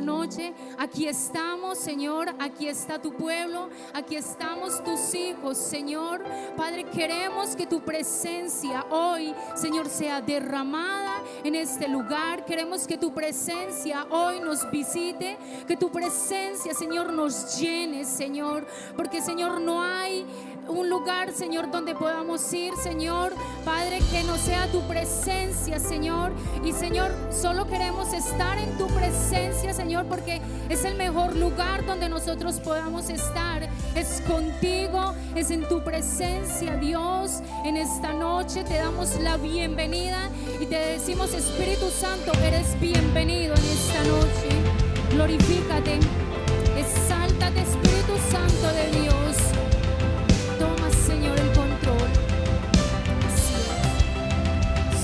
noche. Aquí estamos, Señor, aquí está tu pueblo, aquí estamos tus hijos, Señor. Padre, queremos que tu presencia hoy, Señor, sea derramada en este lugar. Queremos que tu presencia hoy nos visite, que tu presencia, Señor, nos llene, Señor, porque, Señor, no hay un lugar, Señor, donde podamos ir, Señor, Padre, que no sea tu presencia, Señor. Y, Señor, solo queremos estar en tu presencia, Señor, porque es el mejor lugar donde nosotros podamos estar. Es contigo, es en tu presencia, Dios. En esta noche te damos la bienvenida y te decimos, Espíritu Santo, eres bienvenido en esta noche. Glorifícate, exáltate, Espíritu Santo de Dios. Toma, Señor, el control.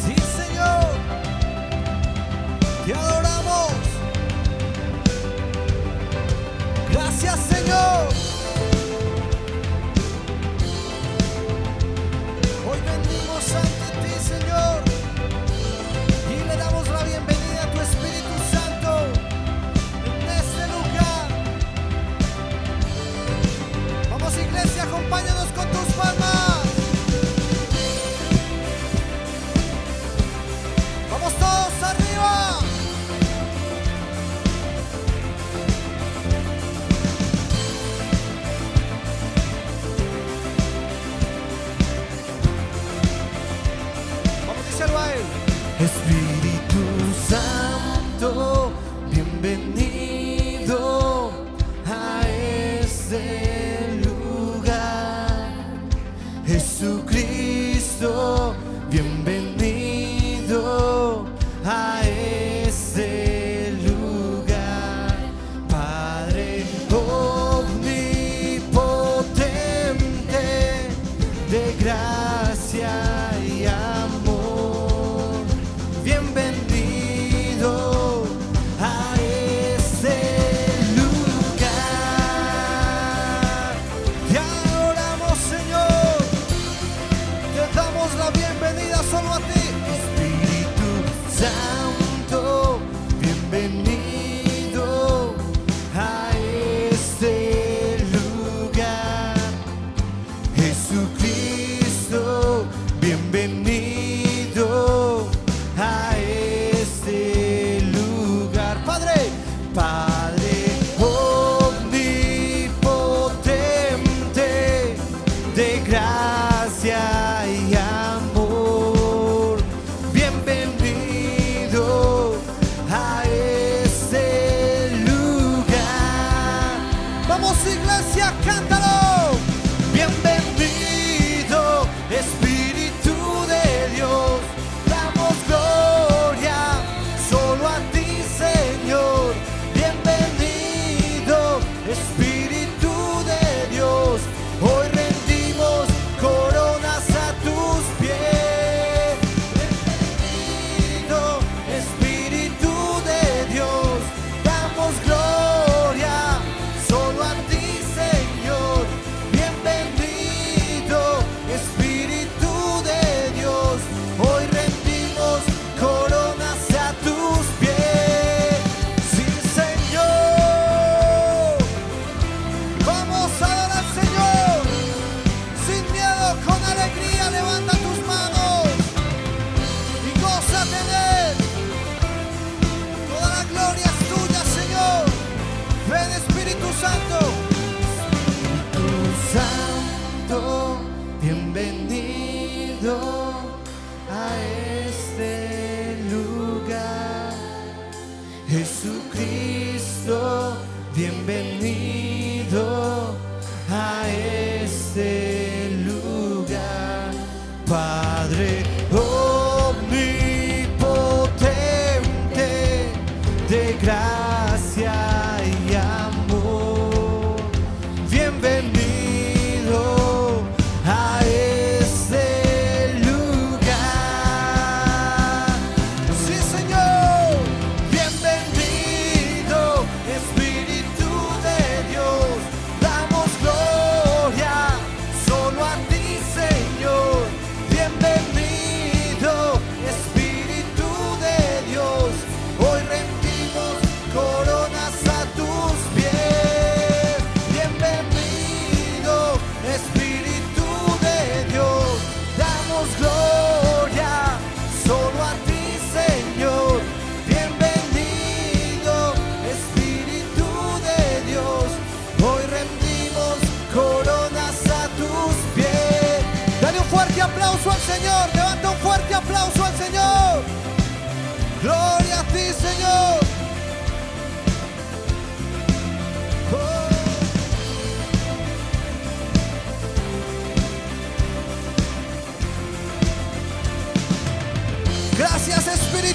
Sí, Señor, te adoramos. Gracias, Señor. Hoy venimos ante ti, Señor, y le damos la bienvenida a tu Espíritu Santo en este lugar. Vamos, iglesia, acompáñanos con tus palmas. Vamos todos arriba. Vamos, díselo a él. Espíritu Santo, bienvenido a este lugar. Jesucristo, bienvenido a este lugar. Padre omnipotente, de gracia y amor, bienvenido a este lugar. Te adoramos, Señor, te damos la bienvenida solo a ti. Espíritu Santo, bienvenido a este lugar. Jesucristo, bienvenido a este lugar. Padre, Padre omnipotente, de gracia y amor, bienvenido a este lugar. Vamos, iglesia, cántalo. Bienvenido, Espíritu de Dios, damos gloria solo a ti, Señor. Bienvenido, Espíritu de Dios, hoy rendimos coronas a tus pies. Bienvenido, Espíritu de Dios, damos gloria solo a ti, Señor. Bienvenido, Espíritu de Dios, hoy rendimos coronas a tus pies. Sí, Señor, vamos a adorar al Señor sin miedo, con alegría. Levanta tus manos y gózate de Él. Toda la gloria es tuya, Señor. Ven, Espíritu Santo. Espíritu Santo, bienvenido a este lugar. Jesucristo, bienvenido a este lugar. Padre omnipotente, de gracia y amor, bienvenido a este lugar. Sí, Señor, bienvenido, Espíritu de Dios.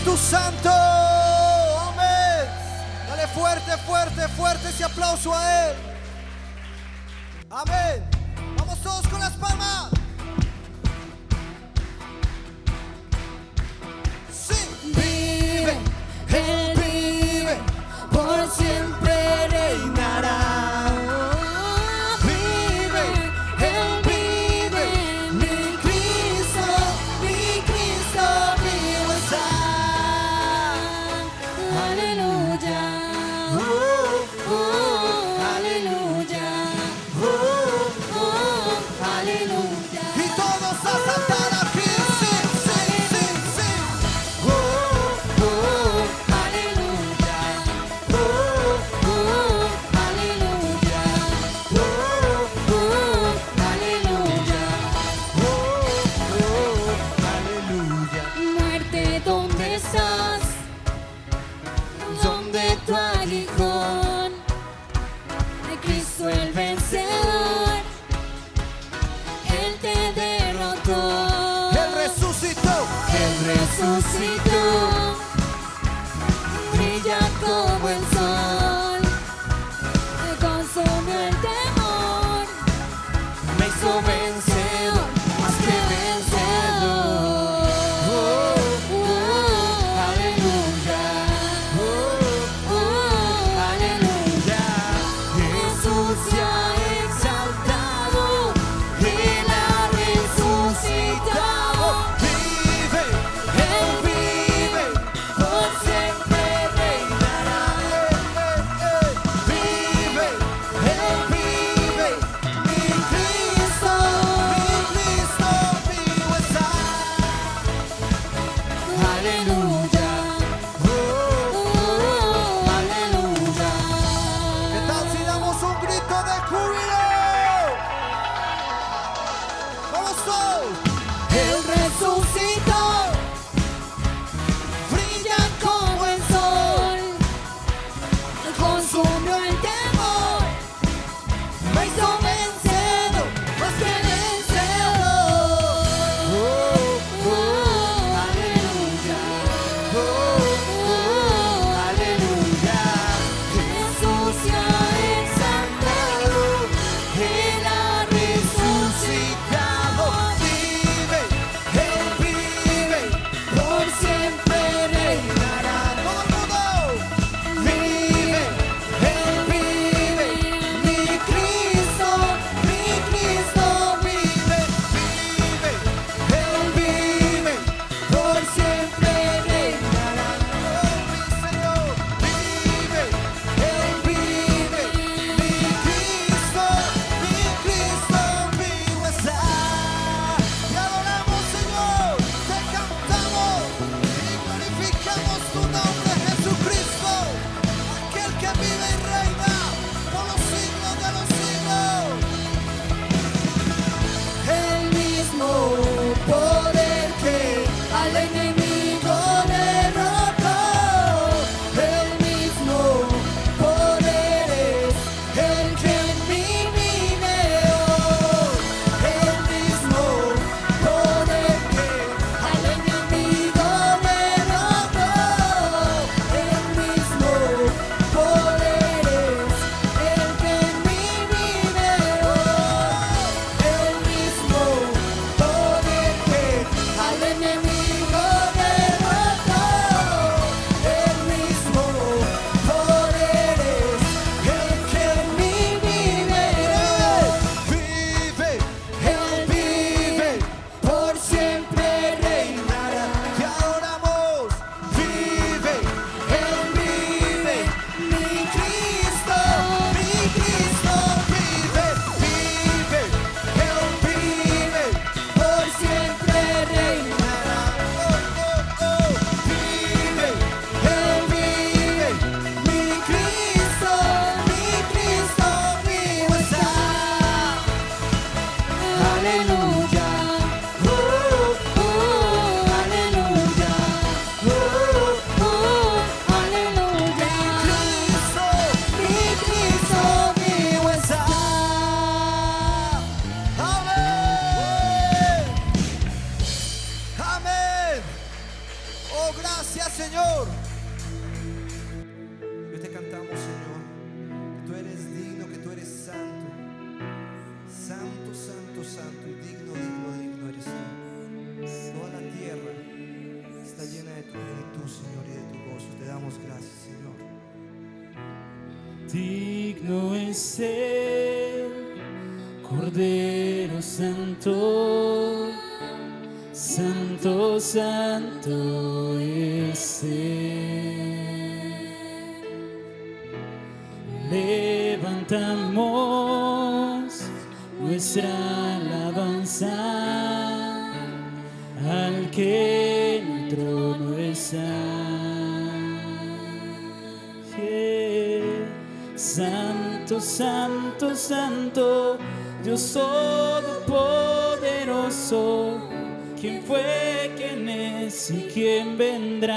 Espíritu Santo. Amén. Dale fuerte, fuerte, fuerte ese aplauso a Él. Amén. Vamos todos con las palmas. Sí. Vive, Él vive, por siempre reinará. Vive, Él vive, mi Cristo vivo está. Aleluya. Aleluya. Digno es el Cordero Santo, Santo, Santo es Él. Levantamos nuestra alabanza al que en el trono está. Santo, Santo, Santo, Dios Todopoderoso, ¿quién fue, quién es y quién vendrá?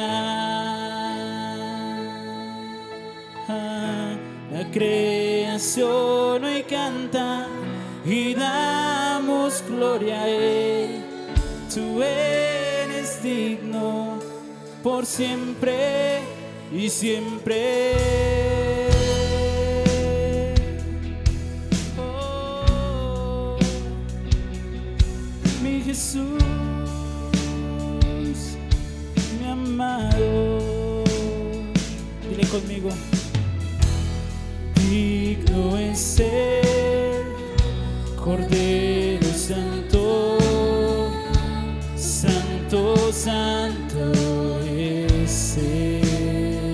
La creación hoy canta y damos gloria a Él. Tú eres digno por siempre y siempre. Jesús, mi amado, dile conmigo. Digno es el Cordero Santo, Santo, Santo es Él.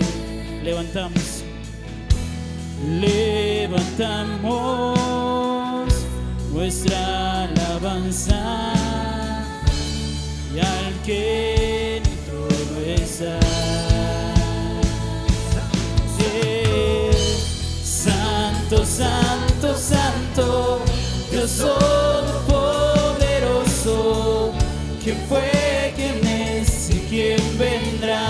Levantamos nuestra alabanza y al que en el trono está. Santo, Santo, Santo, Dios Todopoderoso, ¿quién fue, quién es y quién vendrá?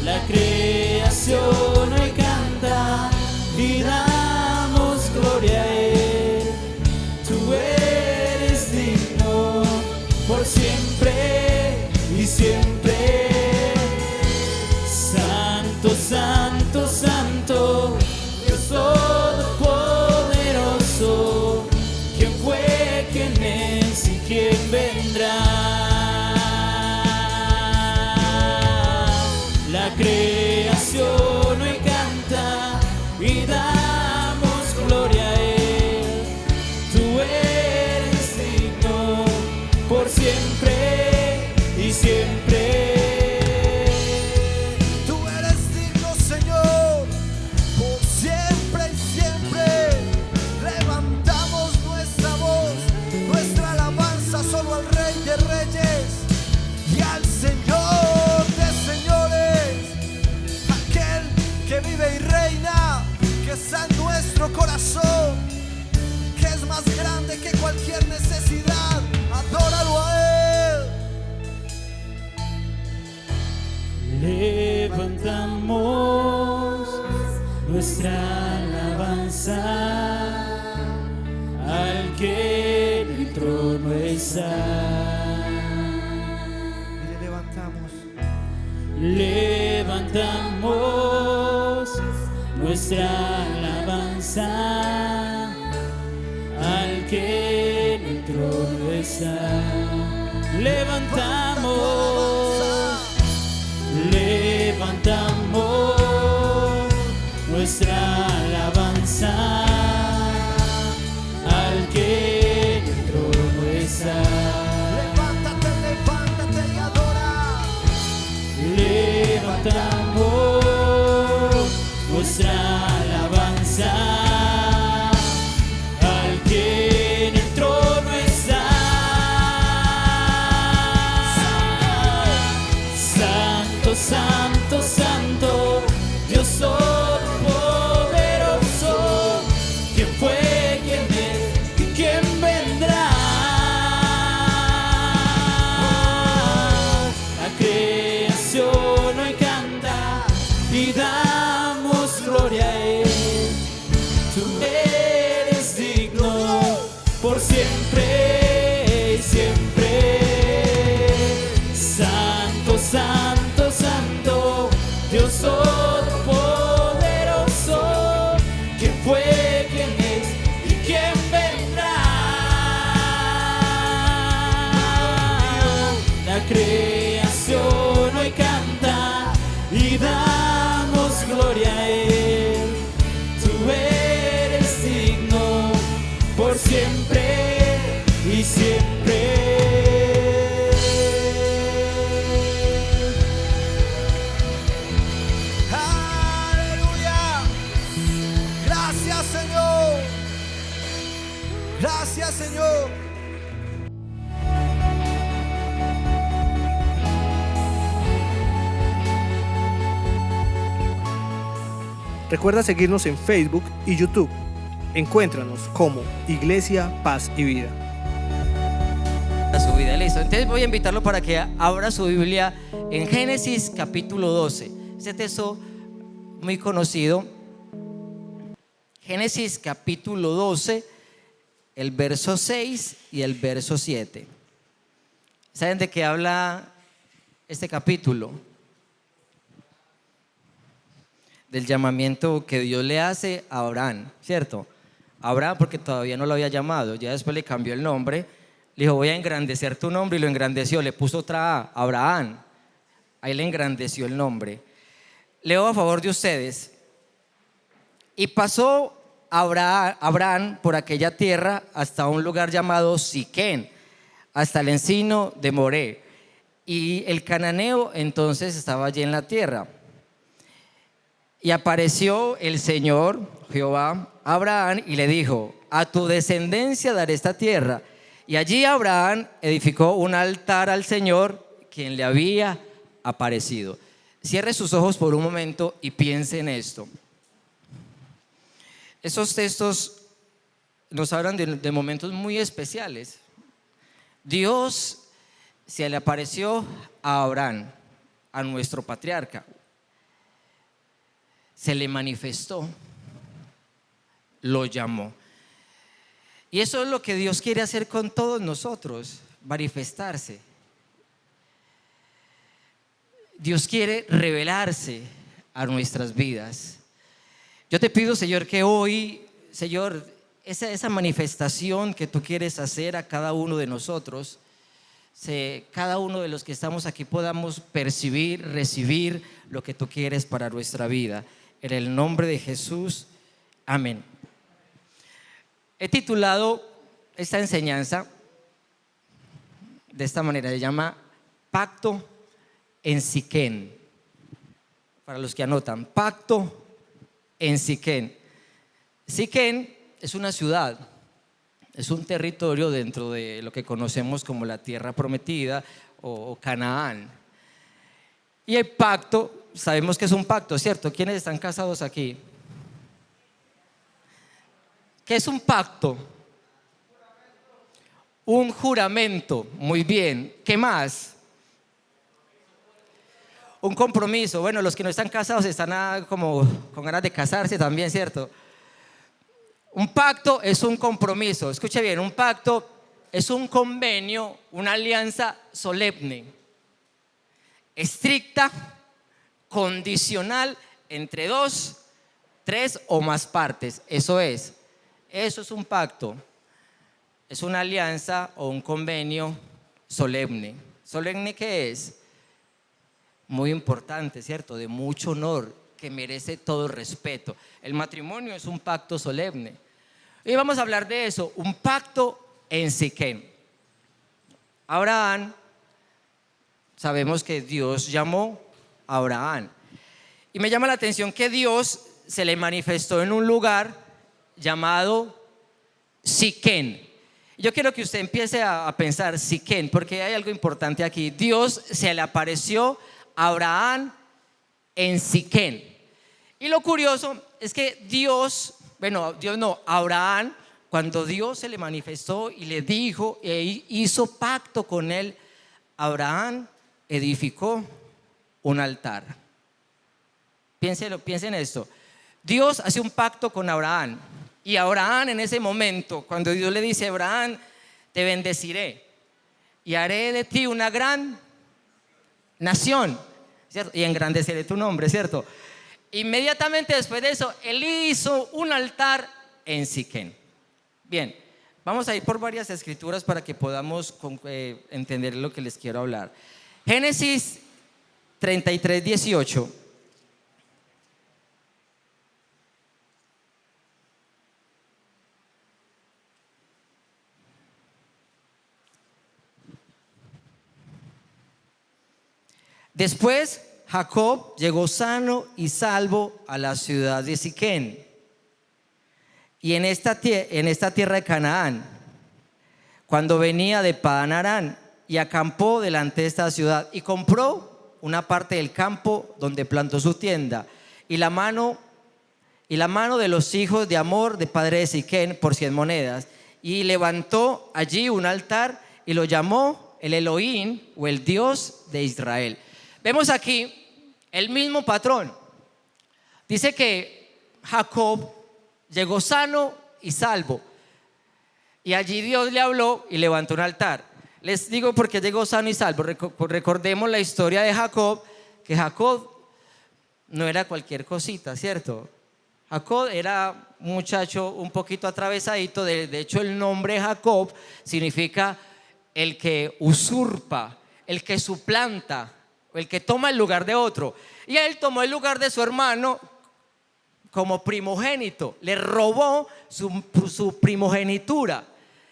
La creación hoy canta y damos gloria a Él. Tú eres digno por siempre y siempre. Santo, Santo, Santo, Dios Todopoderoso, ¿quién fue, quién es y quién vendrá? La creación hoy canta y damos gloria a Él. Tú eres digno por siempre y siempre. Tú eres digno, Señor, por siempre y siempre. Levantamos nuestra voz, nuestra alabanza solo al Rey de Reyes y al Señor de Señores, aquel que vive y reina, que está en nuestro corazón, que es más grande que cualquier necesidad. Adóralo a Él. Levantamos nuestra alabanza al que en el trono está. Y le levantamos. Levantamos nuestra alabanza al que en el trono está. Levantamos nuestra alabanza al que en el trono está. Levántate, levántate y adora. Levantamos nuestra alabanza al que en el trono está. Santo, Santo, Santo, Dios Todopoderoso, ¿quién fue, quién es y quién vendrá? La creación hoy canta y damos gloria a Él. Tú eres digno por siempre y siempre. Santo, Santo, Santo, Dios Todopoderoso, ¿quién fue, quién es y quién vendrá? La creación hoy canta y damos gloria a Él. Tú eres digno por siempre y siempre. Aleluya. Gracias, Señor. Gracias, Señor. Recuerda seguirnos en Facebook y YouTube. Encuéntranos como Iglesia Paz y Vida. A su vida, listo. Entonces voy a invitarlo para que abra su Biblia en Génesis capítulo 12. Ese texto muy conocido. Génesis capítulo 12, el verso 6 y el verso 7. ¿Saben de qué habla este capítulo? Del llamamiento que Dios le hace a Abraham, ¿cierto? Abraham, porque todavía no lo había llamado, ya después le cambió el nombre, le dijo: voy a engrandecer tu nombre, y lo engrandeció, le puso otra A, Abraham, ahí le engrandeció el nombre. Leo a favor de ustedes. Y pasó Abraham por aquella tierra hasta un lugar llamado Siquén, hasta el encino de Moré, y el cananeo entonces estaba allí en la tierra. Y apareció el Señor, Jehová, a Abraham y le dijo: a tu descendencia daré esta tierra. Y allí Abraham edificó un altar al Señor, quien le había aparecido. Cierre sus ojos por un momento y piense en esto. Esos textos nos hablan de momentos muy especiales. Dios se le apareció a Abraham, a nuestro patriarca. Se le manifestó, lo llamó. Y eso es lo que Dios quiere hacer con todos nosotros, manifestarse. Dios quiere revelarse a nuestras vidas. Yo te pido, Señor, que hoy, Señor, esa manifestación que tú quieres hacer a cada uno de nosotros, cada uno de los que estamos aquí podamos percibir, recibir lo que tú quieres para nuestra vida. En el nombre de Jesús, amén. He titulado esta enseñanza de esta manera, se llama Pacto en Siquén. Para los que anotan, Pacto en Siquén. Siquén es una ciudad, es un territorio dentro de lo que conocemos como la tierra prometida o Canaán. Y el pacto, sabemos que es un pacto, ¿cierto? ¿Quiénes están casados aquí? ¿Qué es un pacto? Un juramento, muy bien. ¿Qué más? Un compromiso. Bueno, los que no están casados están como con ganas de casarse también, ¿cierto? Un pacto es un compromiso. Escuche bien, un pacto es un convenio, una alianza solemne, estricta, condicional entre 2, 3 o más partes. Eso es un pacto. Es una alianza o un convenio solemne. ¿Solemne qué es? Muy importante, ¿cierto? De mucho honor, que merece todo respeto. El matrimonio es un pacto solemne. Y vamos a hablar de eso, un pacto en Siquén. Abraham, sabemos que Dios llamó a Abraham. Y me llama la atención que Dios se le manifestó en un lugar llamado Siquén. Yo quiero que usted empiece a pensar Siquén, porque hay algo importante aquí. Dios se le apareció a Abraham en Siquén. Y lo curioso es que Abraham, cuando Dios se le manifestó y le dijo e hizo pacto con él, Abraham edificó un altar. Piensen en esto. Dios hace un pacto con Abraham, y Abraham en ese momento, cuando Dios le dice: Abraham, te bendeciré y haré de ti una gran nación, ¿cierto? Y engrandeceré tu nombre, ¿cierto? Inmediatamente después de eso, él hizo un altar en Siquén. Bien, vamos a ir por varias escrituras para que podamos entender lo que les quiero hablar. Génesis 33:18. Después Jacob llegó sano y salvo a la ciudad de Siquén y en esta tierra de Canaán, cuando venía de Padán Aram, y acampó delante de esta ciudad y compró una parte del campo donde plantó su tienda, y la mano de los hijos de Hamor, de padre de Siquén, por 100 monedas, y levantó allí un altar y lo llamó el Elohim, o el Dios de Israel. Vemos aquí el mismo patrón. Dice que Jacob llegó sano y salvo, y allí Dios le habló y levantó un altar. Les digo porque llegó sano y salvo. Recordemos la historia de Jacob, que Jacob no era cualquier cosita, ¿cierto? Jacob era un muchacho un poquito atravesadito. De hecho, el nombre Jacob significa el que usurpa, el que suplanta, el que toma el lugar de otro. Y él tomó el lugar de su hermano como primogénito, le robó su primogenitura.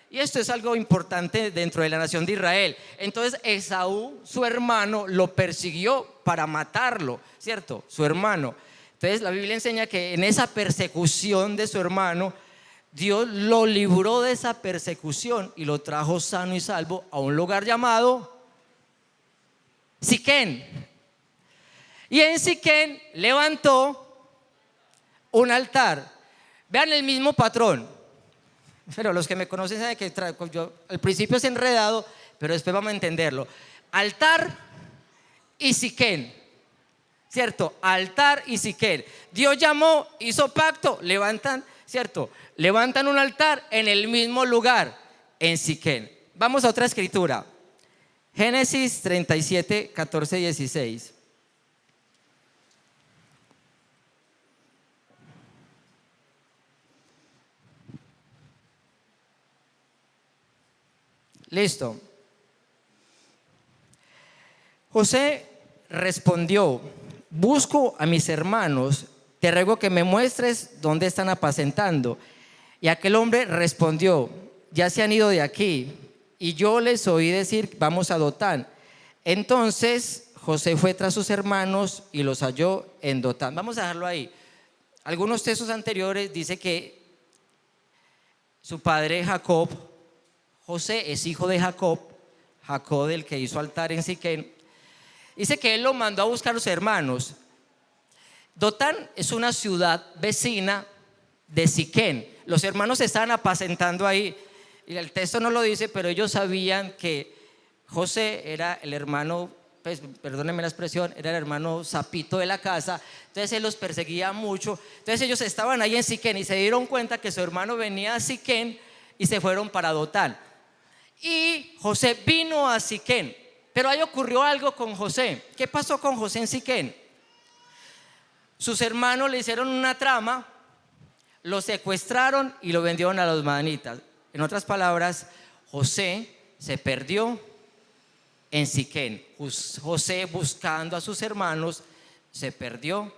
Y esto es algo importante dentro de la nación de Israel. Entonces Esaú, su hermano, lo persiguió para matarlo, ¿cierto? Su hermano. Entonces la Biblia enseña que en esa persecución de su hermano, Dios lo libró de esa persecución y lo trajo sano y salvo a un lugar llamado Siquén. Y en Siquén levantó un altar. Vean el mismo patrón. Pero los que me conocen saben que yo al principio es enredado, pero después vamos a entenderlo. Altar y Siquén, ¿cierto? Altar y Siquén. Dios llamó, hizo pacto, levantan, ¿cierto? Levantan un altar en el mismo lugar, en Siquén. Vamos a otra escritura. Génesis 37, 14, 16. Listo. José respondió: busco a mis hermanos, te ruego que me muestres dónde están apacentando. Y aquel hombre respondió: ya se han ido de aquí, y yo les oí decir, vamos a Dotán. Entonces José fue tras sus hermanos y los halló en Dotán. Vamos a dejarlo ahí. Algunos textos anteriores dice que su padre Jacob, José es hijo de Jacob, Jacob el que hizo altar en Siquén. Dice que él lo mandó a buscar a los hermanos. Dotán es una ciudad vecina de Siquén. Los hermanos se estaban apacentando ahí. Y el texto no lo dice, pero ellos sabían que José era el hermano, pues, perdónenme la expresión, era el hermano sapito de la casa. Entonces él los perseguía mucho. Entonces ellos estaban ahí en Siquén y se dieron cuenta que su hermano venía a Siquén y se fueron para Dotán. Y José vino a Siquén, pero ahí ocurrió algo con José. ¿Qué pasó con José en Siquén? Sus hermanos le hicieron una trama, lo secuestraron y lo vendieron a los madianitas. En otras palabras, José se perdió en Siquén. José, buscando a sus hermanos, se perdió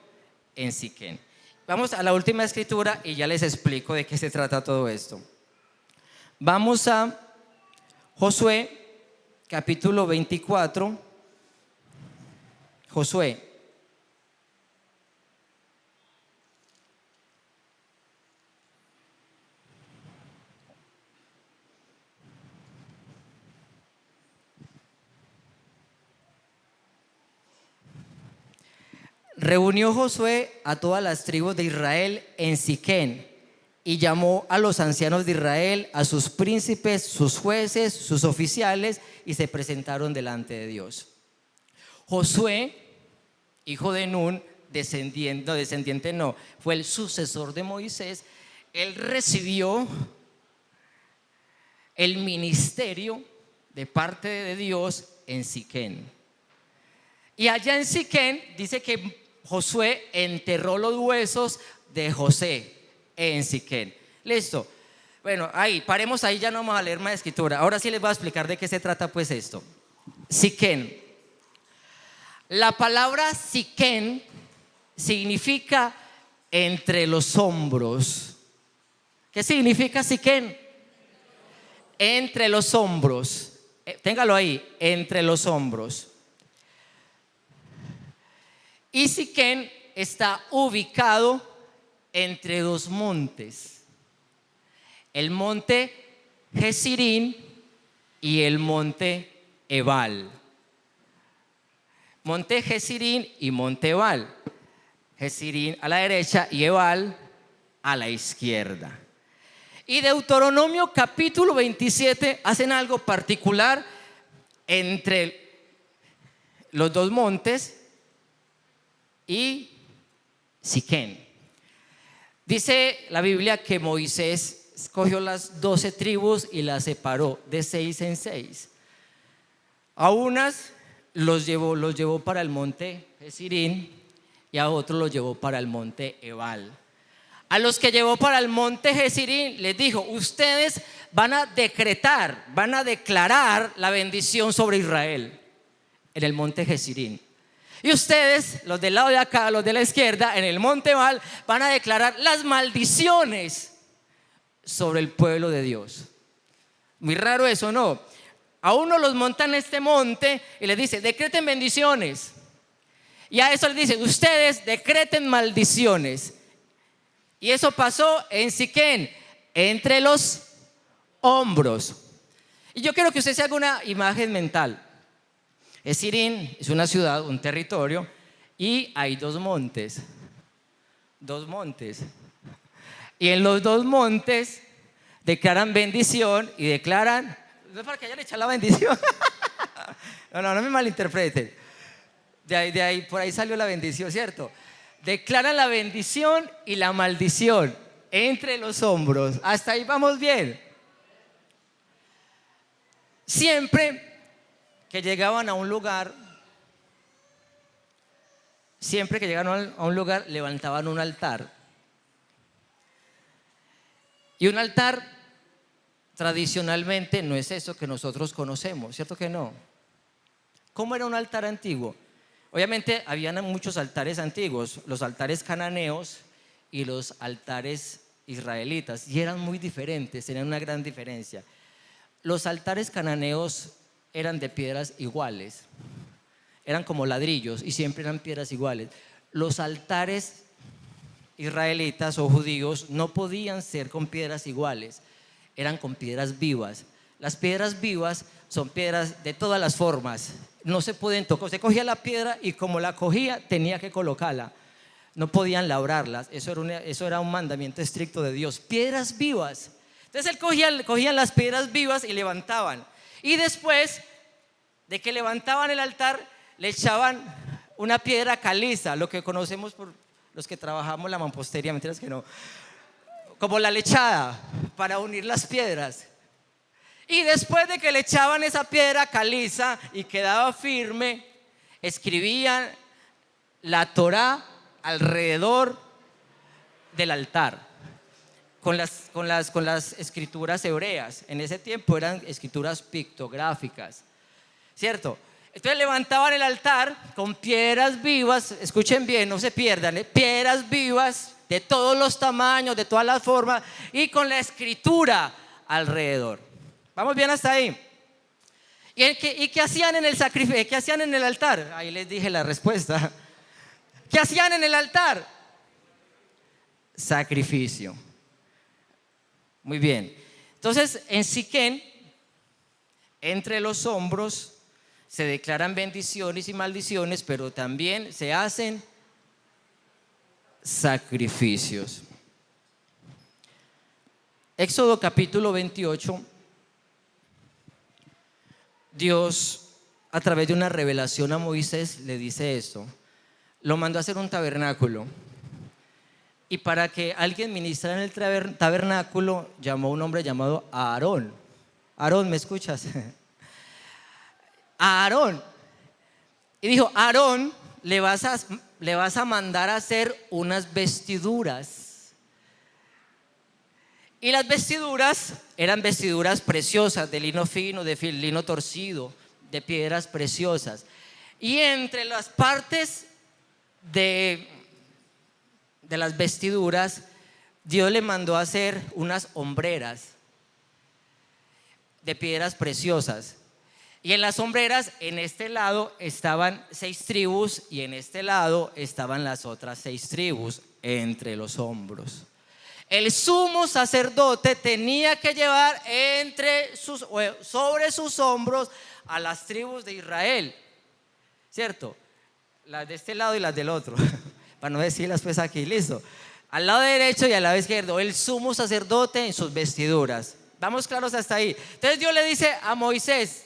en Siquén. Vamos a la última escritura y ya les explico de qué se trata todo esto. Vamos a Josué, capítulo 24. Josué. Reunió Josué a todas las tribus de Israel en Siquén y llamó a los ancianos de Israel, a sus príncipes, sus jueces, sus oficiales, y se presentaron delante de Dios. Josué, hijo de Nun, fue el sucesor de Moisés. Él recibió el ministerio de parte de Dios en Siquén. Y allá en Siquén dice que Josué enterró los huesos de José en Siquén. Listo. Bueno, ahí, paremos ahí, ya no vamos a leer más escritura. Ahora sí les voy a explicar de qué se trata pues esto. Siquén. La palabra Siquén significa entre los hombros. ¿Qué significa Siquén? Entre los hombros. Téngalo ahí, entre los hombros. Y Siquén está ubicado entre dos montes, el monte Jesirín y el monte Ebal. Monte Jesirín y monte Ebal. Jesirín a la derecha y Ebal a la izquierda. Y Deuteronomio capítulo 27 hacen algo particular entre los dos montes y Siquén. Dice la Biblia que Moisés escogió las 12 tribus y las separó de 6 en 6. A unas los llevó para el monte Jesirín y a otros los llevó para el monte Ebal. A los que llevó para el monte Jesirín les dijo: ustedes van a decretar, van a declarar la bendición sobre Israel en el monte Jesirín. Y ustedes, los del lado de acá, los de la izquierda, en el monte Ebal, van a declarar las maldiciones sobre el pueblo de Dios. Muy raro eso, ¿no? A uno los montan en este monte y les dice: decreten bendiciones. Y a eso les dice: ustedes decreten maldiciones. Y eso pasó en Siquén, entre los hombros. Y yo quiero que usted se haga una imagen mental. Jesirín es una ciudad, un territorio, y hay dos montes. Y en los dos montes declaran bendición y declaran, no es para que haya echado la bendición. No me malinterpreten. De ahí, por ahí salió la bendición, ¿cierto? Declaran la bendición y la maldición entre los hombros. Hasta ahí vamos bien. Siempre que llegaban a un lugar, levantaban un altar. Y un altar tradicionalmente no es eso que nosotros conocemos, ¿cierto que no? ¿Cómo era un altar antiguo? Obviamente habían muchos altares antiguos, los altares cananeos y los altares israelitas, y eran muy diferentes, tenían una gran diferencia. Los altares cananeos eran de piedras iguales, eran como ladrillos y siempre eran piedras iguales. Los altares israelitas o judíos no podían ser con piedras iguales, eran con piedras vivas. Las piedras vivas son piedras de todas las formas, no se pueden tocar. Usted cogía la piedra y como la cogía tenía que colocarla, no podían labrarlas. Eso era un mandamiento estricto de Dios. Piedras vivas. Entonces cogían las piedras vivas y levantaban. Y después de que levantaban el altar, le echaban una piedra caliza, lo que conocemos por los que trabajamos la mampostería, mentiras que no, como la lechada, para unir las piedras. Y después de que le echaban esa piedra caliza y quedaba firme, escribían la Torá alrededor del altar con las escrituras hebreas. En ese tiempo eran escrituras pictográficas, ¿cierto? Entonces levantaban el altar con piedras vivas, escuchen bien, no se pierdan, piedras vivas de todos los tamaños, de todas las formas, y con la escritura alrededor. ¿Vamos bien hasta ahí? ¿Y qué hacían en el sacrificio? ¿Qué hacían en el altar? Ahí les dije la respuesta. ¿Qué hacían en el altar? Sacrificio. Muy bien. Entonces, en Siquén, entre los hombros, se declaran bendiciones y maldiciones, pero también se hacen sacrificios. Éxodo capítulo 28. Dios, a través de una revelación a Moisés, le dice esto. Lo mandó a hacer un tabernáculo. Y para que alguien ministrara en el tabernáculo, llamó a un hombre llamado Aarón. Aarón, ¿me escuchas? A Aarón. Y dijo: Aarón, le vas a mandar a hacer unas vestiduras. Y las vestiduras eran vestiduras preciosas, de lino fino, de lino torcido, de piedras preciosas. Y entre las partes de las vestiduras, Dios le mandó a hacer unas hombreras de piedras preciosas. Y en las hombreras, en este lado estaban 6 tribus y en este lado estaban las otras 6 tribus entre los hombros. El sumo sacerdote tenía que llevar sobre sus hombros a las tribus de Israel, ¿cierto? Las de este lado y las del otro, para no decirlas pues aquí, listo. Al lado derecho y al lado izquierdo, el sumo sacerdote en sus vestiduras. ¿Vamos claros hasta ahí? Entonces Dios le dice a Moisés: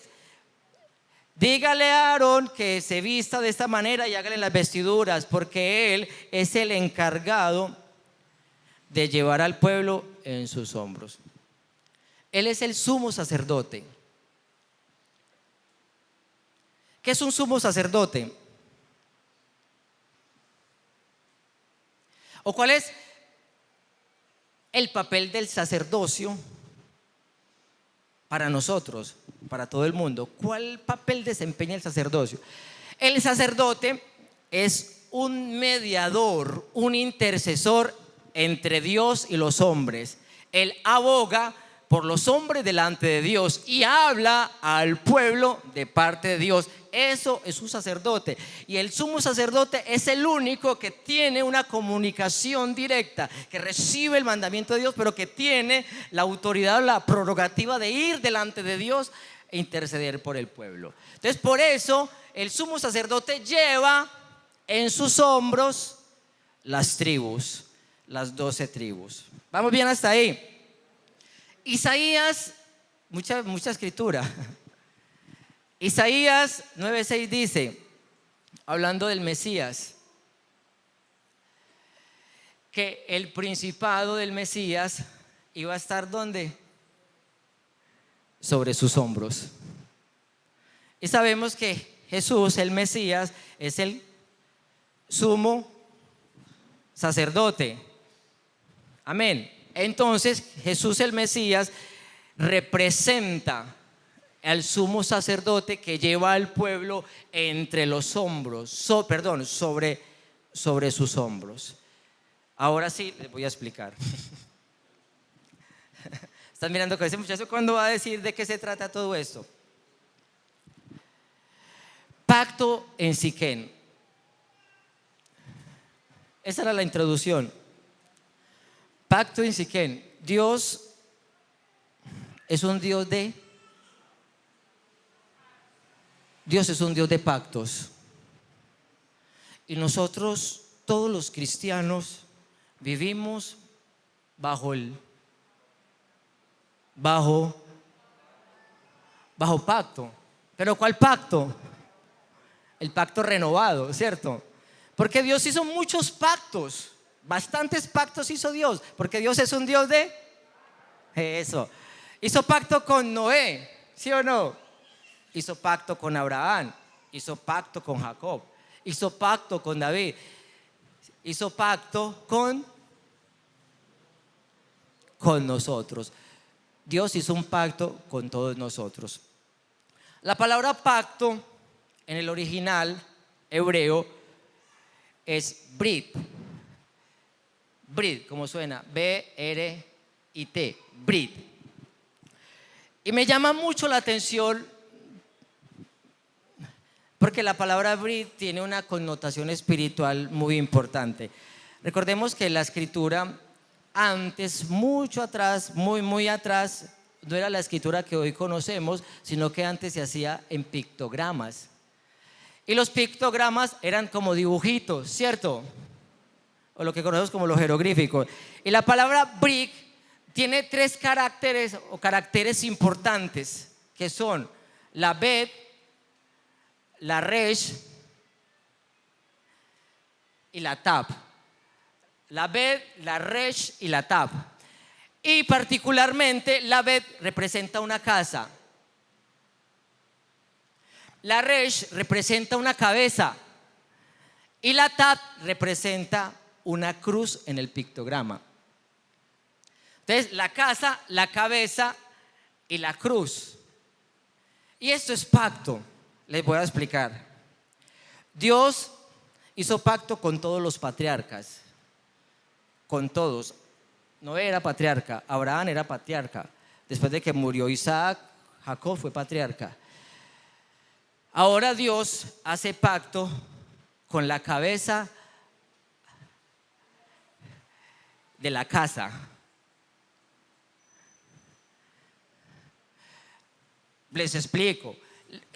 dígale a Aarón que se vista de esta manera y hágale las vestiduras, porque él es el encargado de llevar al pueblo en sus hombros. Él es el sumo sacerdote. ¿Qué es un sumo sacerdote? ¿O cuál es el papel del sacerdocio para nosotros, para todo el mundo? ¿Cuál papel desempeña el sacerdocio? El sacerdote es un mediador, un intercesor entre Dios y los hombres. Él aboga por los hombres delante de Dios y habla al pueblo de parte de Dios. Eso es un sacerdote. Y el sumo sacerdote es el único que tiene una comunicación directa, que recibe el mandamiento de Dios, pero que tiene la autoridad, la prerrogativa de ir delante de Dios e interceder por el pueblo. Entonces, por eso el sumo sacerdote lleva en sus hombros las tribus, las 12 tribus. ¿Vamos bien hasta ahí? Isaías, mucha escritura. Isaías 9:6 dice, hablando del Mesías, que el principado del Mesías iba a estar ¿dónde? Sobre sus hombros. Y sabemos que Jesús, el Mesías, es el sumo sacerdote. Amén. Entonces Jesús el Mesías representa al sumo sacerdote que lleva al pueblo entre los hombros, sobre sus hombros. Ahora sí les voy a explicar. Están mirando con ese muchacho, ¿cuándo va a decir de qué se trata todo esto? Pacto en Siquén. Esa era la introducción. Pacto en Siquén. Dios es un Dios de pactos. Y nosotros, todos los cristianos, vivimos bajo pacto. ¿Pero cuál pacto? El pacto renovado, ¿cierto? Porque Dios hizo muchos pactos. Bastantes pactos hizo Dios, porque Dios es un Dios de eso. Hizo pacto con Noé, ¿sí o no? Hizo pacto con Abraham, hizo pacto con Jacob, hizo pacto con David, hizo pacto con nosotros. Dios hizo un pacto con todos nosotros. La palabra pacto en el original hebreo es brit. Brit, como suena, B-R-I-T, brit. Y me llama mucho la atención porque la palabra brit tiene una connotación espiritual muy importante. Recordemos que la escritura antes, mucho atrás, muy atrás, no era la escritura que hoy conocemos, sino que antes se hacía en pictogramas. Y los pictogramas eran como dibujitos, ¿cierto? O lo que conocemos como los jeroglíficos. Y la palabra brit tiene 3 caracteres importantes, que son la bet, la resh y la tab. La bet, la resh y la tab. Y particularmente la bet representa una casa. La resh representa una cabeza. Y la tab representa una cruz en el pictograma. Entonces, la casa, la cabeza y la cruz. Y esto es pacto. Les voy a explicar. Dios hizo pacto con todos los patriarcas. Con todos. Noé era patriarca, Abraham era patriarca. Después de que murió Isaac, Jacob fue patriarca. Ahora Dios hace pacto con la cabeza de la casa. Les explico.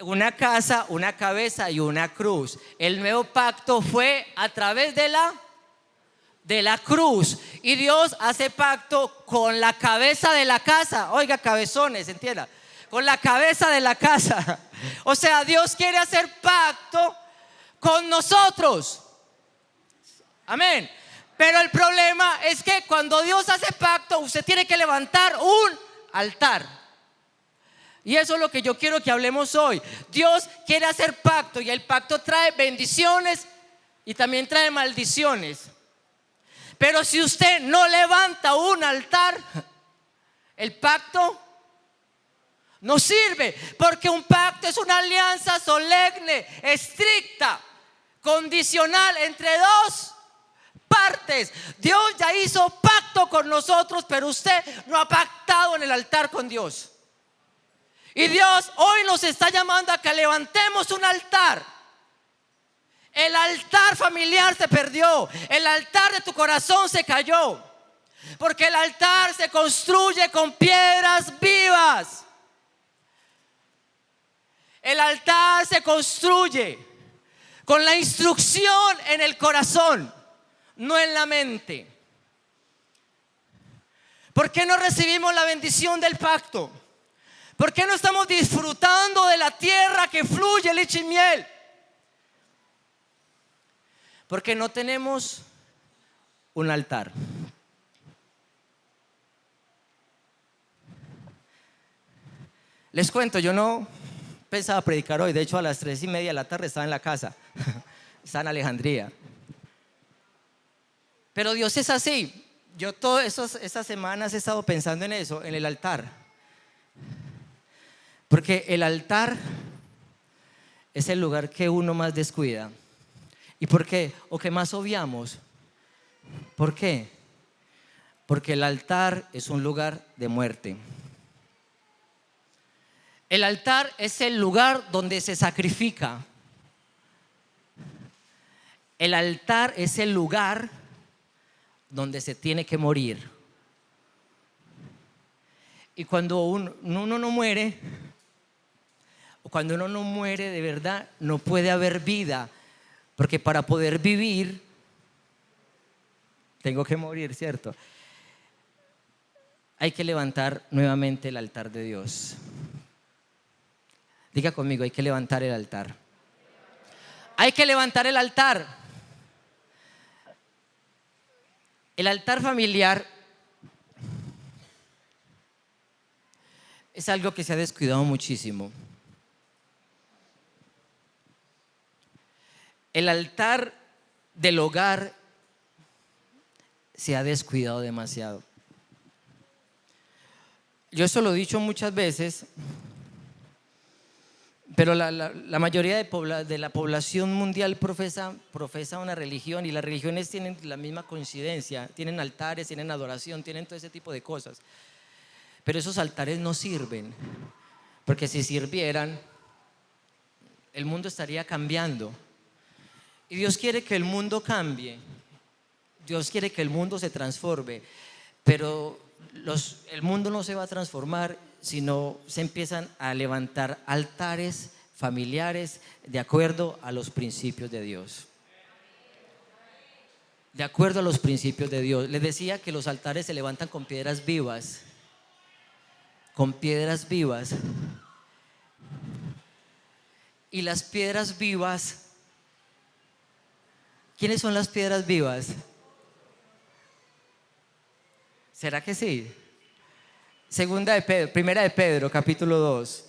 Una casa, una cabeza y una cruz. El nuevo pacto fue a través de la cruz. Y Dios hace pacto con la cabeza de la casa. Oiga, cabezones, entienda. Con la cabeza de la casa. O sea, Dios quiere hacer pacto con nosotros. Amén. Pero el problema es que cuando Dios hace pacto, usted tiene que levantar un altar. Y eso es lo que yo quiero que hablemos hoy. Dios quiere hacer pacto y el pacto trae bendiciones y también trae maldiciones. Pero si usted no levanta un altar, el pacto no sirve, porque un pacto es una alianza solemne, estricta, condicional entre dos partes. Dios ya hizo pacto con nosotros, pero usted no ha pactado en el altar con Dios. Y Dios hoy nos está llamando a que levantemos un altar. El altar familiar se perdió. El altar de tu corazón se cayó. Porque el altar se construye con piedras vivas. El altar se construye con la instrucción en el corazón, no en la mente. ¿Por qué no recibimos la bendición del pacto? ¿Por qué no estamos disfrutando de la tierra que fluye leche y miel? Porque no tenemos un altar. Les cuento, yo no pensaba predicar hoy. De hecho, a las 3:30 de la tarde estaba en la casa. Estaba en Alejandría. Pero Dios es así. Yo todas esas semanas he estado pensando en eso, en el altar. Porque el altar es el lugar que uno más descuida. ¿Y por qué? O que más obviamos. ¿Por qué? Porque el altar es un lugar de muerte. El altar es el lugar donde se sacrifica. El altar es el lugar donde se tiene que morir. Y cuando uno no muere, o cuando uno no muere de verdad, no puede haber vida. Porque para poder vivir, tengo que morir, ¿cierto? Hay que levantar nuevamente el altar de Dios. Diga conmigo, hay que levantar el altar. Hay que levantar el altar. El altar familiar es algo que se ha descuidado muchísimo. El altar del hogar se ha descuidado demasiado. Yo eso lo he dicho muchas veces, pero la mayoría de la población mundial profesa una religión, y las religiones tienen la misma coincidencia, tienen altares, tienen adoración, tienen todo ese tipo de cosas. Pero esos altares no sirven, porque si sirvieran, el mundo estaría cambiando. Y Dios quiere que el mundo cambie, Dios quiere que el mundo se transforme, pero el mundo no se va a transformar si no se empiezan a levantar altares familiares de acuerdo a los principios de Dios. De acuerdo a los principios de Dios. Les decía que los altares se levantan con piedras vivas. Con piedras vivas. Y las piedras vivas, ¿quiénes son las piedras vivas? ¿Será que sí? Primera de Pedro, capítulo 2.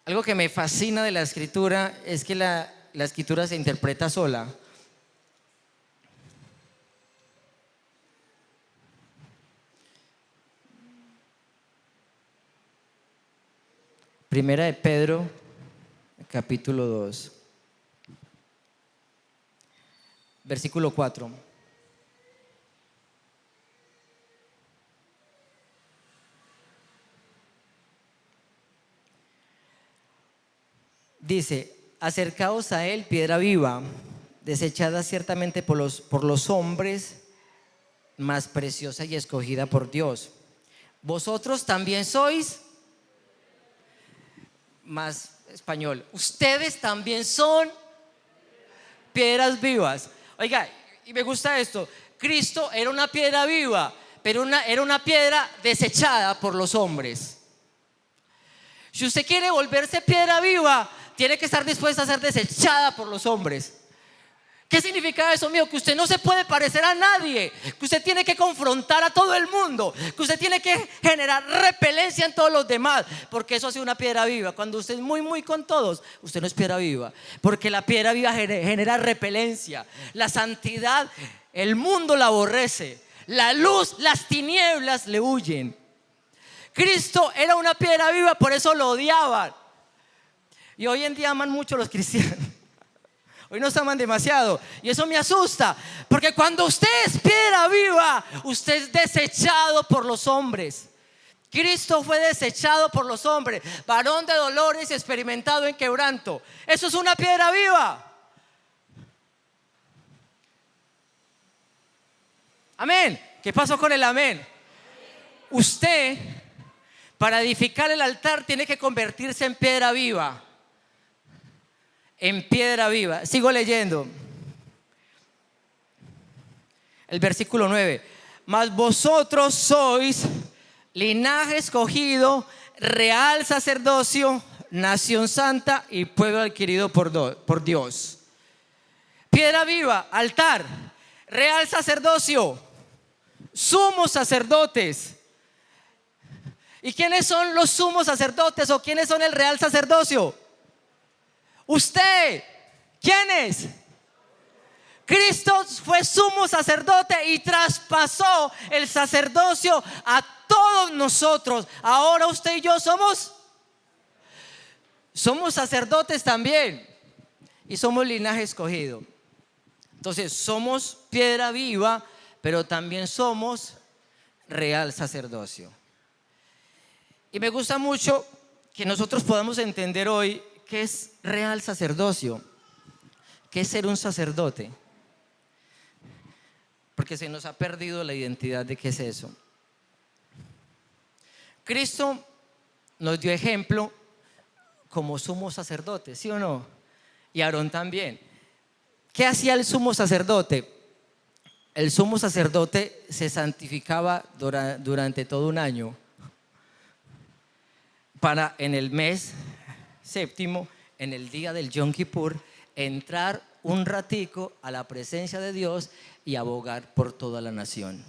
Algo que me fascina de la escritura es que la escritura se interpreta sola. Primera de Pedro, capítulo 2, versículo 4. dice: acercaos a él, piedra viva, desechada ciertamente por los hombres, más preciosa y escogida por Dios. Vosotros también sois, más español, ustedes también son piedras vivas. Oiga, y me gusta esto: Cristo era una piedra viva, pero era una piedra desechada por los hombres. Si usted quiere volverse piedra viva, tiene que estar dispuesta a ser desechada por los hombres. ¿Qué significa eso, mío? Que usted no se puede parecer a nadie, que usted tiene que confrontar a todo el mundo, que usted tiene que generar repelencia en todos los demás, porque eso hace una piedra viva. Cuando usted es muy con todos, usted no es piedra viva, porque la piedra viva genera repelencia. La santidad, el mundo la aborrece, la luz, las tinieblas le huyen. Cristo era una piedra viva, por eso lo odiaban. Y hoy en día aman mucho los cristianos. Hoy nos aman demasiado y eso me asusta, porque cuando usted es piedra viva, usted es desechado por los hombres. Cristo fue desechado por los hombres, varón de dolores, experimentado en quebranto. Eso es una piedra viva. Amén. ¿Qué pasó con el amén? Usted, para edificar el altar, tiene que convertirse en piedra viva. En piedra viva. Sigo leyendo el versículo 9. Mas vosotros sois linaje escogido, real sacerdocio, nación santa y pueblo adquirido por Dios. Piedra viva, altar, real sacerdocio, sumos sacerdotes. ¿Y quiénes son los sumos sacerdotes o quiénes son el real sacerdocio? Usted. ¿Quién es? Cristo fue sumo sacerdote y traspasó el sacerdocio a todos nosotros. Ahora usted y yo somos sacerdotes también y somos linaje escogido. Entonces somos piedra viva, pero también somos real sacerdocio. Y me gusta mucho que nosotros podamos entender hoy ¿qué es real sacerdocio? ¿Qué es ser un sacerdote? Porque se nos ha perdido la identidad de qué es eso. Cristo nos dio ejemplo como sumo sacerdote, ¿sí o no? Y Aarón también. ¿Qué hacía el sumo sacerdote? El sumo sacerdote se santificaba durante todo un año para en el mes séptimo, en el día del Yom Kippur, entrar un ratico a la presencia de Dios y abogar por toda la nación.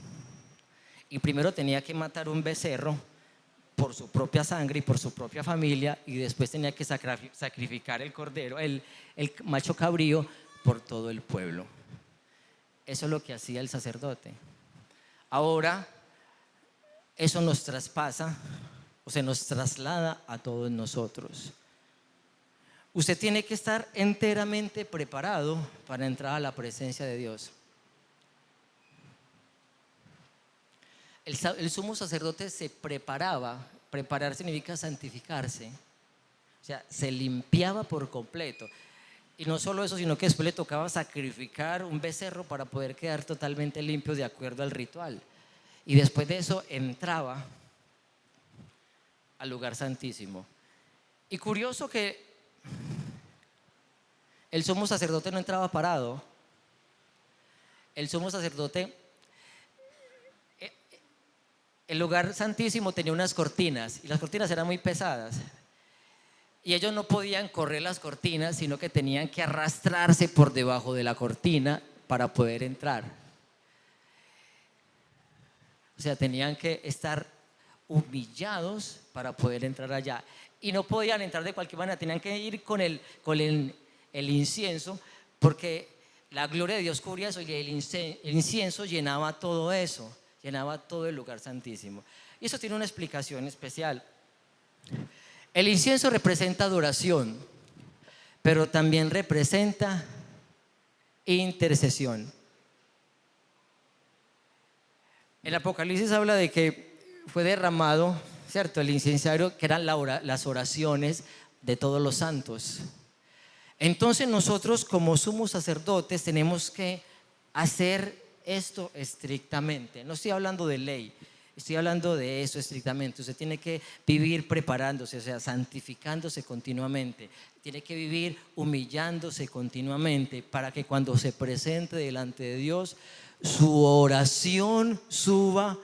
Y primero tenía que matar un becerro por su propia sangre y por su propia familia, y después tenía que sacrificar el cordero, el macho cabrío, por todo el pueblo. Eso es lo que hacía el sacerdote. Ahora eso nos traspasa o se nos traslada a todos nosotros. Usted tiene que estar enteramente preparado para entrar a la presencia de Dios. El sumo sacerdote se preparaba. Preparar significa santificarse. O sea, se limpiaba por completo. Y no solo eso, sino que después le tocaba sacrificar un becerro para poder quedar totalmente limpio de acuerdo al ritual. Y después de eso entraba al lugar santísimo. Y curioso que el sumo sacerdote no entraba parado. El sumo sacerdote, el lugar santísimo tenía unas cortinas y las cortinas eran muy pesadas y ellos no podían correr las cortinas, sino que tenían que arrastrarse por debajo de la cortina para poder entrar. O sea, tenían que estar humillados para poder entrar allá. Y no podían entrar de cualquier manera, tenían que ir con el incienso, porque la gloria de Dios cubría eso y el incienso llenaba todo eso, llenaba todo el lugar santísimo. Y eso tiene una explicación especial. El incienso representa adoración, pero también representa intercesión. El Apocalipsis habla de que fue derramado, ¿cierto?, el incensario, que eran las oraciones de todos los santos. Entonces nosotros como sumos sacerdotes tenemos que hacer esto estrictamente. No estoy hablando de ley, estoy hablando de eso estrictamente. Usted tiene que vivir preparándose, o sea, santificándose continuamente. Tiene que vivir humillándose continuamente para que cuando se presente delante de Dios, su oración suba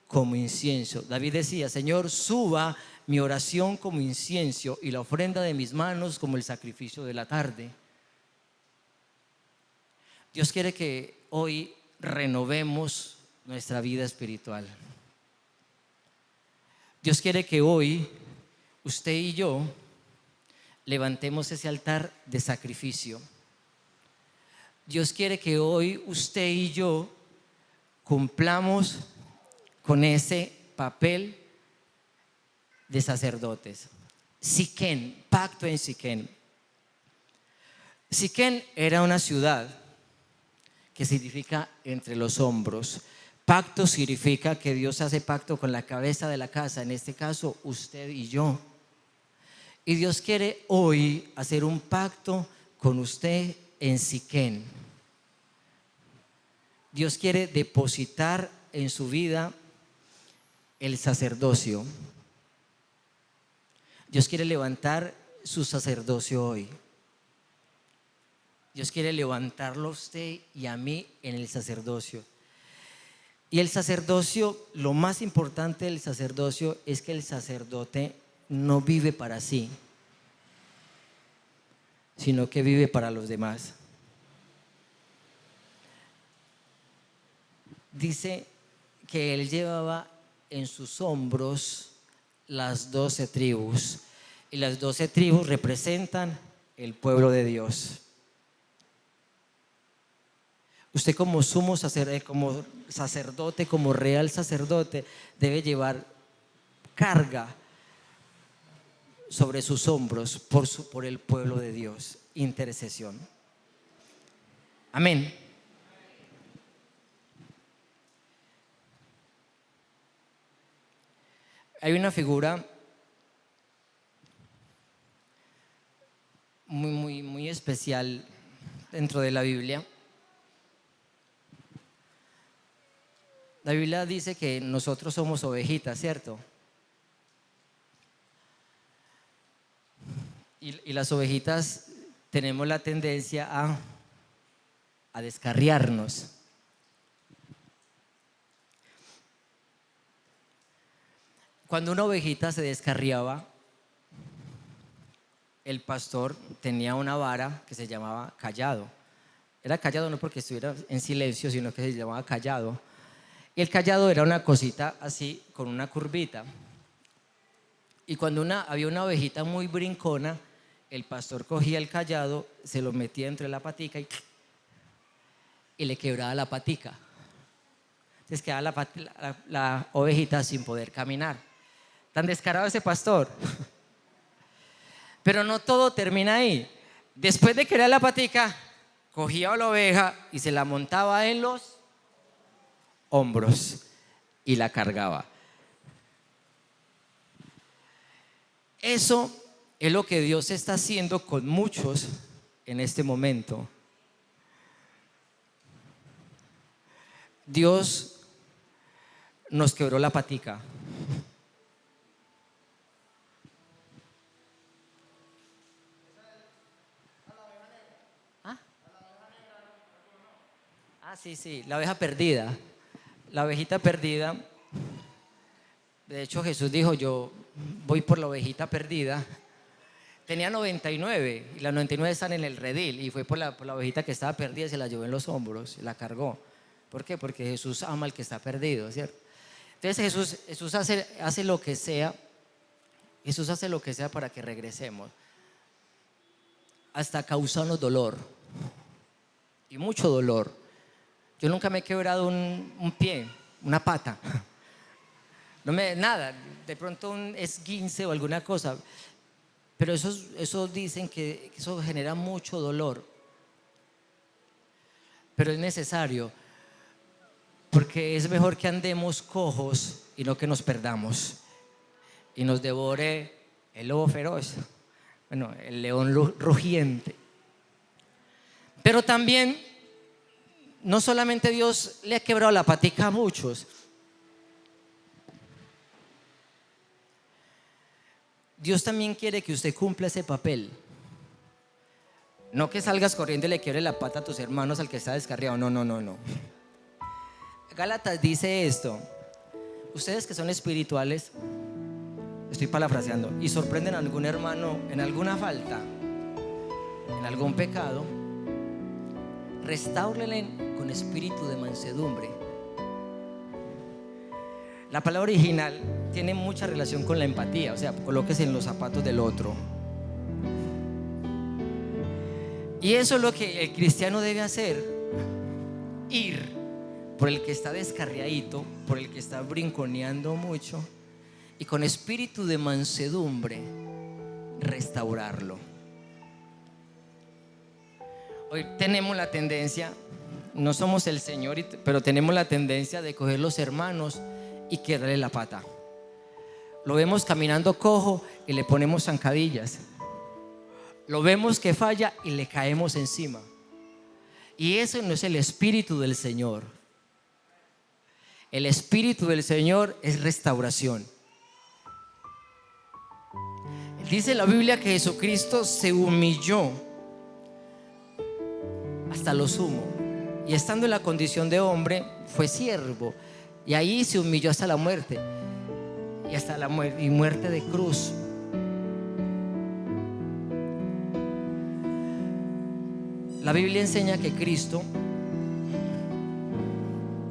como incienso. David decía: Señor, suba mi oración como incienso y la ofrenda de mis manos como el sacrificio de la tarde. Dios quiere que hoy renovemos nuestra vida espiritual. Dios quiere que hoy usted y yo levantemos ese altar de sacrificio. Dios quiere que hoy usted y yo cumplamos con ese papel de sacerdotes. Siquén, pacto en Siquén. Siquén era una ciudad que significa entre los hombros. Pacto significa que Dios hace pacto con la cabeza de la casa, en este caso usted y yo. Y Dios quiere hoy hacer un pacto con usted en Siquén. Dios quiere depositar en su vida el sacerdocio. Dios quiere levantar su sacerdocio hoy. Dios quiere levantarlo a usted y a mí en el sacerdocio. Y el sacerdocio, lo más importante del sacerdocio es que el sacerdote no vive para sí, sino que vive para los demás. Dice que él llevaba en sus hombros las 12 tribus, y las 12 tribus representan el pueblo de Dios. Usted como sumo sacerdote, como sacerdote, como real sacerdote, debe llevar carga sobre sus hombros por el pueblo de Dios. Intercesión. Amén. Hay una figura muy especial dentro de la Biblia. La Biblia dice que nosotros somos ovejitas, ¿cierto? Y las ovejitas tenemos la tendencia a descarriarnos. Cuando una ovejita se descarriaba, el pastor tenía una vara que se llamaba cayado. Era cayado no porque estuviera en silencio, sino que se llamaba cayado. Y el cayado era una cosita así, con una curvita. Y cuando había una ovejita muy brincona, el pastor cogía el cayado, se lo metía entre la patica y le quebraba la patica. Entonces quedaba la ovejita sin poder caminar. Tan descarado ese pastor. Pero no todo termina ahí. Después de quebrar la patica, cogía a la oveja y se la montaba en los hombros y la cargaba. Eso es lo que Dios está haciendo con muchos en este momento. Dios nos quebró la patica. Sí, la oveja perdida, la ovejita perdida. De hecho, Jesús dijo: yo voy por la ovejita perdida. Tenía 99 y las 99 están en el redil, y fue por la ovejita que estaba perdida y se la llevó en los hombros, la cargó. ¿Por qué? Porque Jesús ama al que está perdido, ¿cierto? Entonces Jesús hace lo que sea. Jesús hace lo que sea para que regresemos, hasta causarnos dolor, y mucho dolor. Yo nunca me he quebrado un pie, una pata. Nada, de pronto un esguince o alguna cosa. Pero eso dicen que eso genera mucho dolor. Pero es necesario, porque es mejor que andemos cojos y no que nos perdamos y nos devore el lobo feroz, bueno, el león rugiente. Pero también, no solamente Dios le ha quebrado la patica a muchos. Dios también quiere que usted cumpla ese papel. No que salgas corriendo y le quiebre la pata a tus hermanos al que está descarriado. No. Gálatas dice esto: ustedes que son espirituales, estoy parafraseando, y sorprenden a algún hermano en alguna falta, en algún pecado, restáurenle con espíritu de mansedumbre. La palabra original tiene mucha relación con la empatía, o sea, colóquese en los zapatos del otro. Y eso es lo que el cristiano debe hacer: ir por el que está descarriadito, por el que está brinconeando mucho, y con espíritu de mansedumbre restaurarlo. Hoy tenemos la tendencia, no somos el Señor, pero tenemos la tendencia de coger los hermanos y quebrarle la pata. Lo vemos caminando cojo y le ponemos zancadillas. Lo vemos que falla y le caemos encima. Y eso no es el espíritu del Señor. El espíritu del Señor es restauración. Dice la Biblia que Jesucristo se humilló hasta lo sumo, y estando en la condición de hombre fue siervo, y ahí se humilló hasta la muerte, y hasta la muerte de cruz. La Biblia enseña que Cristo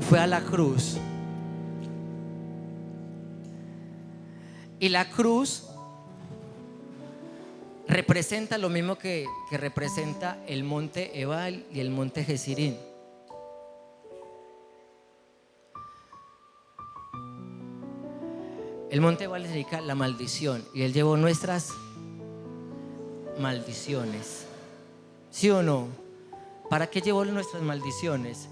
fue a la cruz, y la cruz representa lo mismo que representa el monte Ebal y el monte Gerizim. El monte Ebal significa la maldición, y Él llevó nuestras maldiciones. ¿Sí o no? ¿Para qué llevó nuestras maldiciones?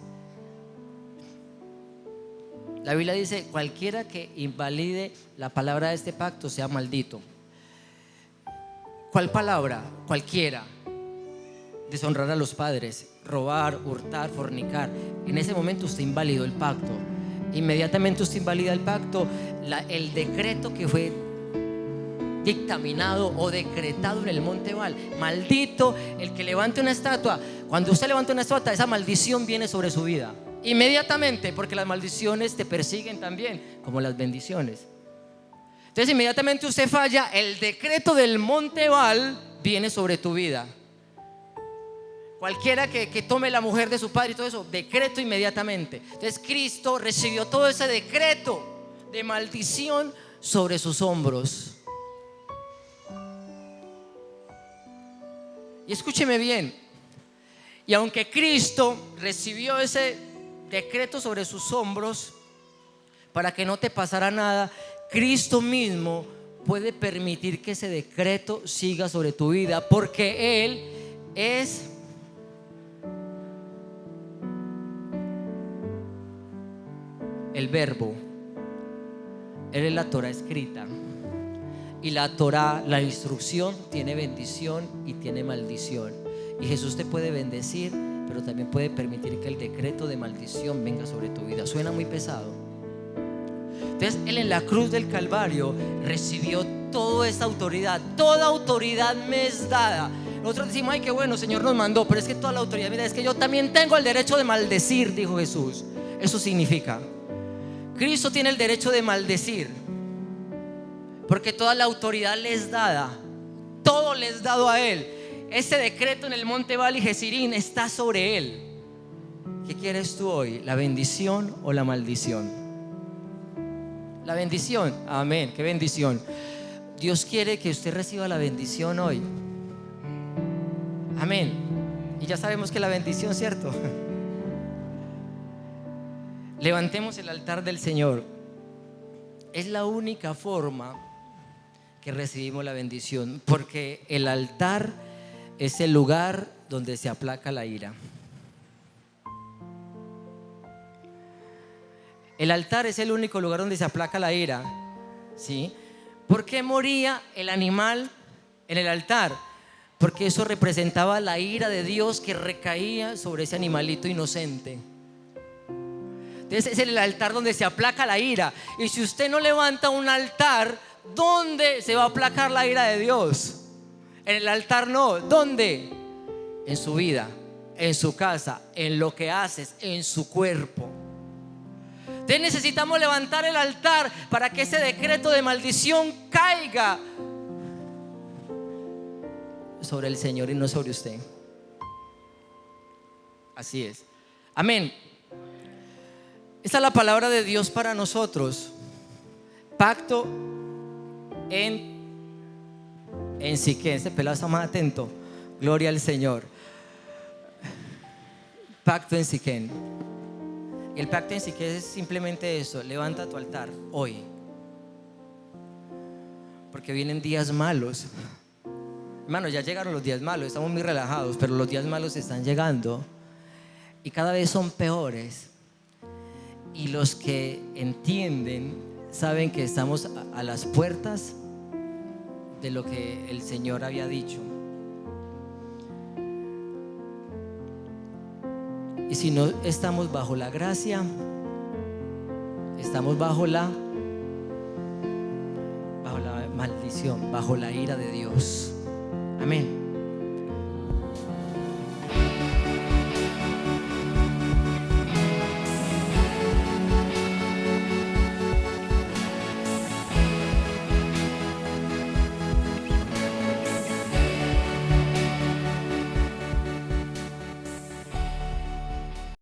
La Biblia dice: cualquiera que invalide la palabra de este pacto sea maldito. ¿Cuál palabra? Cualquiera. Deshonrar a los padres, robar, hurtar, fornicar. En ese momento usted invalidó el pacto. Inmediatamente usted invalida el pacto. El decreto que fue dictaminado o decretado en el monte Ebal: maldito el que levante una estatua. Cuando usted levanta una estatua, esa maldición viene sobre su vida inmediatamente, porque las maldiciones te persiguen también, como las bendiciones. Entonces inmediatamente usted falla, el decreto del monte Ebal viene sobre tu vida. Cualquiera que tome la mujer de su padre y todo eso, decreto inmediatamente. Entonces Cristo recibió todo ese decreto de maldición sobre sus hombros. Y escúcheme bien, y aunque Cristo recibió ese decreto sobre sus hombros para que no te pasara nada, Cristo mismo puede permitir que ese decreto siga sobre tu vida, porque Él es el verbo. Él es la Torah escrita, y la Torah, la instrucción, tiene bendición y tiene maldición. Y Jesús te puede bendecir, pero también puede permitir que el decreto de maldición venga sobre tu vida. Suena muy pesado. Entonces Él en la cruz del Calvario recibió toda esa autoridad. Toda autoridad me es dada. Nosotros decimos: ay, qué bueno, Señor nos mandó, pero es que toda la autoridad, mira, es que yo también tengo el derecho de maldecir, dijo Jesús. Eso significa: Cristo tiene el derecho de maldecir, porque toda la autoridad le es dada. Todo le es dado a Él. Ese decreto en el monte Ebal y Gerizim está sobre Él. ¿Qué quieres tú hoy? ¿La bendición o la maldición? La bendición. Amén, qué bendición. Dios quiere que usted reciba la bendición hoy. Amén. Y ya sabemos que la bendición, ¿cierto? Levantemos el altar del Señor. Es la única forma que recibimos la bendición, porque el altar es el lugar donde se aplaca la ira. El altar es el único lugar donde se aplaca la ira, ¿sí? ¿Por qué moría el animal en el altar? porque eso representaba la ira de Dios que recaía sobre ese animalito inocente. Entonces es el altar donde se aplaca la ira. Y si usted no levanta un altar, ¿dónde se va a aplacar la ira de Dios? En el altar no. ¿Dónde? En su vida, en su casa, en lo que haces, en su cuerpo. Entonces necesitamos levantar el altar para que ese decreto de maldición caiga sobre el Señor y no sobre usted. Así es. Amén. Esta es la palabra de Dios para nosotros. Pacto en Siquén. Ese pelado está más atento. Gloria al Señor. Pacto en Siquén. El pacto en Siquén es simplemente eso. Levanta tu altar hoy, porque vienen días malos. Hermano, ya llegaron los días malos. Estamos muy relajados, pero los días malos están llegando y cada vez son peores. Y los que entienden saben que estamos a las puertas de lo que el Señor había dicho. Y si no estamos bajo la gracia, estamos bajo la maldición, bajo la ira de Dios. Amén.